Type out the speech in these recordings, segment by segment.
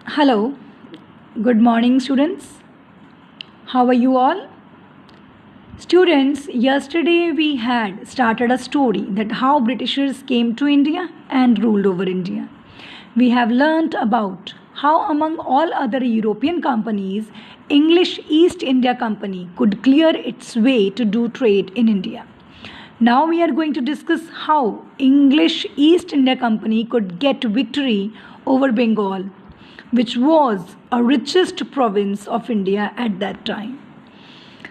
Hello, good morning, students. How are you all? Students, yesterday we had started a story that how Britishers came to India and ruled over India. We have learnt about how, among all other European companies, English East India Company could clear its way to do trade in India. Now we are going to discuss how English East India Company could get victory over Bengal, which was a richest province of India at that time.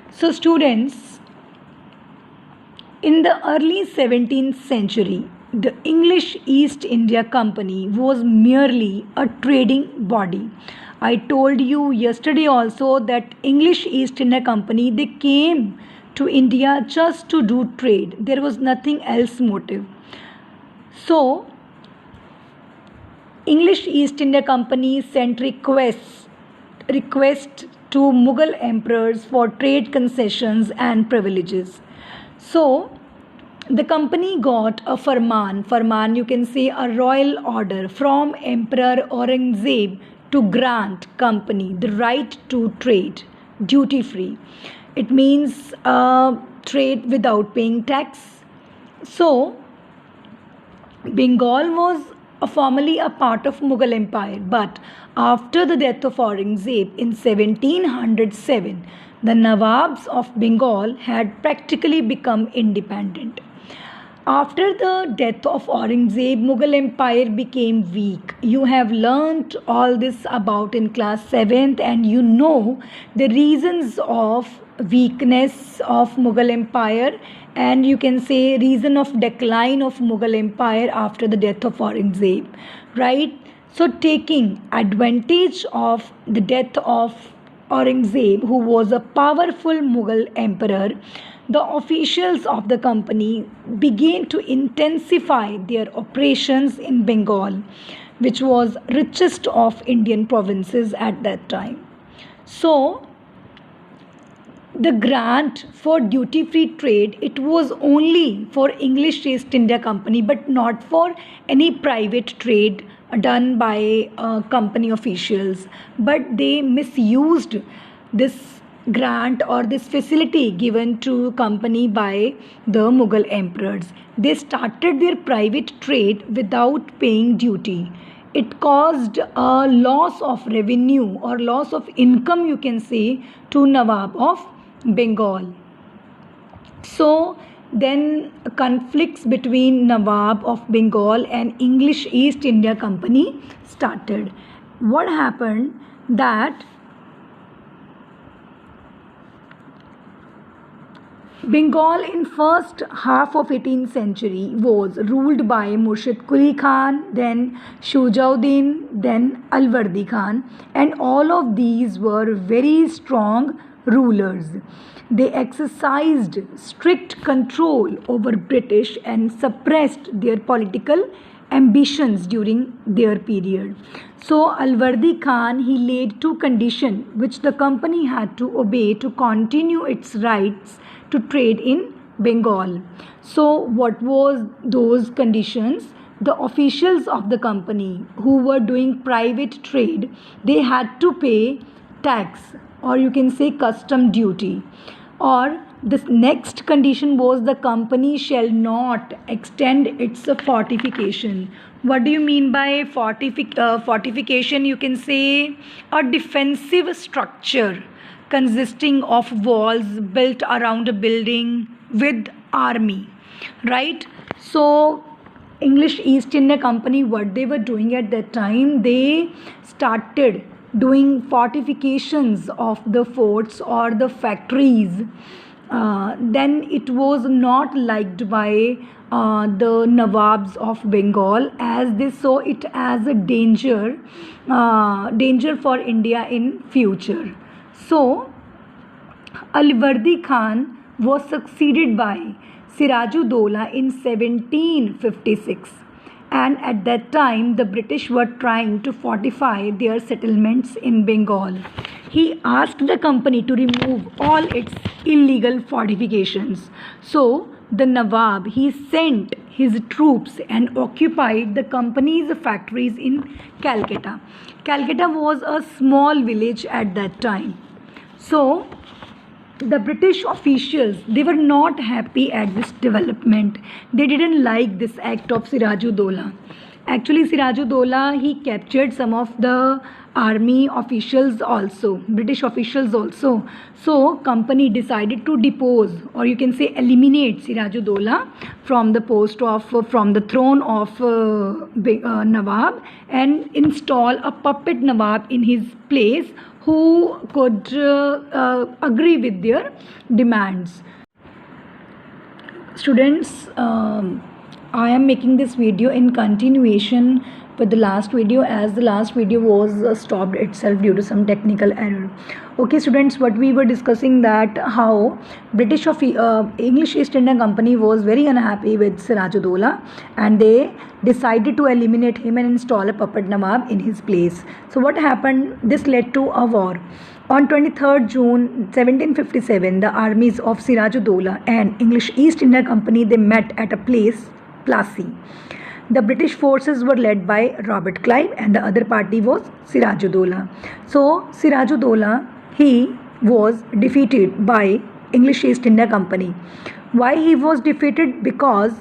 So students, in the early 17th century, the English East India Company was merely a trading body. I told you yesterday also that English East India Company, they came to India just to do trade. There was nothing else motive. So English East India Company sent requests to Mughal emperors for trade concessions and privileges. So the company got a farman, you can say a royal order from Emperor Aurangzeb to grant company the right to trade duty free. It means trade without paying tax. So Bengal was formerly a part of Mughal Empire, but after the death of Aurangzeb in 1707, the Nawabs of Bengal had practically become independent. After the death of Aurangzeb, Mughal Empire became weak. You have learnt all this about in class 7th, and you know the reasons of weakness of Mughal Empire, and you can say reason of decline of Mughal Empire after the death of Aurangzeb, right? So taking advantage of the death of Aurangzeb, who was a powerful Mughal emperor, the officials of the company began to intensify their operations in Bengal, which was richest of Indian provinces at that time. So the grant for duty free trade, it was only for English East India Company, but not for any private trade done by company officials, but they misused this grant or this facility given to company by the Mughal emperors. They started their private trade without paying duty. It caused a loss of revenue or loss of income, you can say, to Nawab of Bengal. So then conflicts between Nawab of Bengal and English East India Company started. What happened that Bengal in first half of 18th century was ruled by Murshid Quli Khan, then Shujauddin, then Alwardi Khan, and all of these were very strong rulers. They exercised strict control over British and suppressed their political ambitions during their period. So Alwardi Khan, he laid two conditions which the company had to obey to continue its rights to trade in Bengal. So what was those conditions? The officials of the company who were doing private trade, they had to pay tax, or you can say custom duty. Or this next condition was the company shall not extend its fortification. What do you mean by fortification? You can say a defensive structure consisting of walls built around a building with army, right? So English East India Company, what they were doing at that time, they started doing fortifications of the forts or the factories. Then it was not liked by the Nawabs of Bengal, as they saw it as a danger for India in future. So Alwardi Khan was succeeded by Sirajuddola in 1756, and at that time the British were trying to fortify their settlements in Bengal. He asked the company to remove all its illegal fortifications. So the Nawab, he sent his troops and occupied the company's factories in Calcutta. Calcutta was a small village at that time. So the British officials, they were not happy at this development. They didn't like this act of Sirajuddola. Actually, Sirajuddola, he captured some of the army officials also, British officials also. So company decided to depose, or you can say eliminate, Sirajuddola from the post of from the throne of Nawab, and install a puppet Nawab in his place who could agree with their demands. Students, I am making this video in continuation with the last video, as the last video was stopped itself due to some technical error. Okay students, what we were discussing, that how British of English East India Company was very unhappy with Sirajuddola, and they decided to eliminate him and install a puppet Nawab in his place. So what happened? This led to a war. On 23rd June 1757, the armies of Sirajuddola and English East India Company, they met at a place, Plassey. The British forces were led by Robert Clive, and the other party was Sirajuddola. So Sirajuddola, he was defeated by English East India Company. Why he was defeated? Because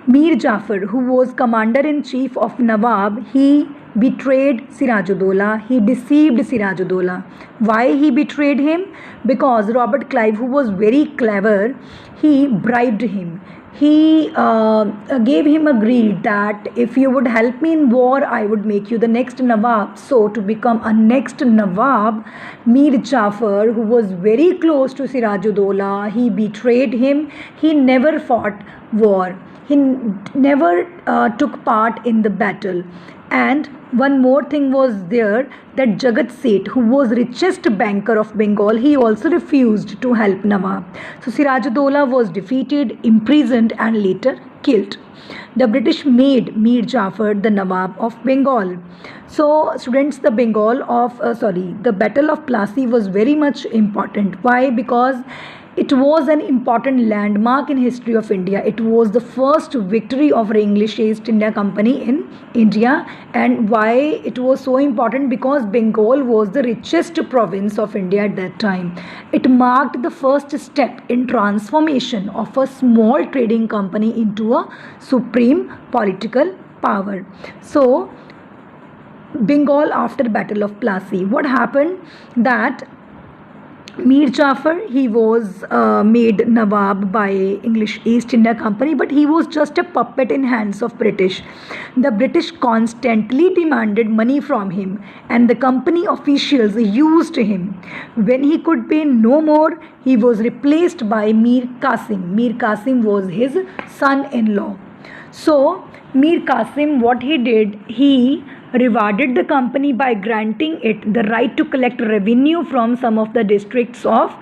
Mir Jafar, who was commander-in-chief of Nawab, he betrayed Sirajuddola. He deceived Sirajuddola. Why he betrayed him? Because Robert Clive, who was very clever, he bribed him. He gave him a greed that if you would help me in war, I would make you the next Nawab. So to become a next Nawab, Mir Jafar, who was very close to Sirajuddola, he betrayed him. He never fought war. He never took part in the battle. And one more thing was there, that Jagat Seth, who was richest banker of Bengal, he also refused to help Nawab. So Sirajuddola was defeated, imprisoned, and later killed. The British made Mir Jafar the Nawab of Bengal. So students, the Battle of Plassey was very much important. Why? Because it was an important landmark in history of India. It was the first victory of English East India Company in India. And why it was so important? Because Bengal was the richest province of India at that time. It marked the first step in transformation of a small trading company into a supreme political power. So Bengal, after Battle of Plassey, what happened? That Mir Jafar, he was made Nawab by English East India Company, but he was just a puppet in hands of British. The British constantly demanded money from him, and the company officials used him. When he could pay no more, he was replaced by Mir Qasim. Mir Qasim was his son-in-law. So Mir Qasim, what he did, he rewarded the company by granting it the right to collect revenue from some of the districts of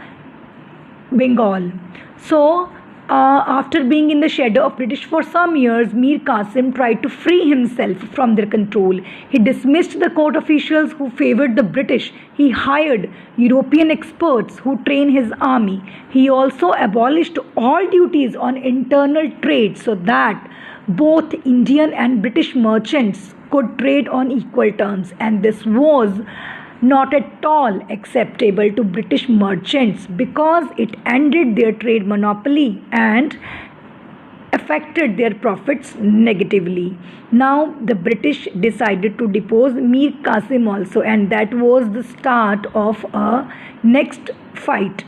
Bengal. So after being in the shadow of British for some years, Mir Qasim tried to free himself from their control. He dismissed the court officials who favored the British. He hired European experts who trained his army. He also abolished all duties on internal trade so that both Indian and British merchants could trade on equal terms, and this was not at all acceptable to British merchants because it ended their trade monopoly and affected their profits negatively. Now the British decided to depose Mir Qasim also, and that was the start of a next fight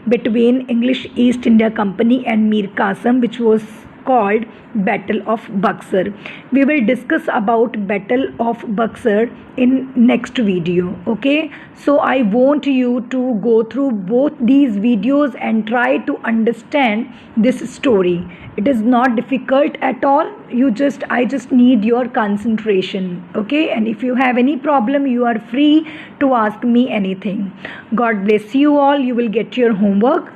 between English East India Company and Mir Qasim, which was called Battle of Buxar. We will discuss about Battle of Buxar in next video. Okay, so I want you to go through both these videos and try to understand this story. It is not difficult at all. I just need your concentration. Okay, and if you have any problem, you are free to ask me anything. God bless you all. You will get your homework.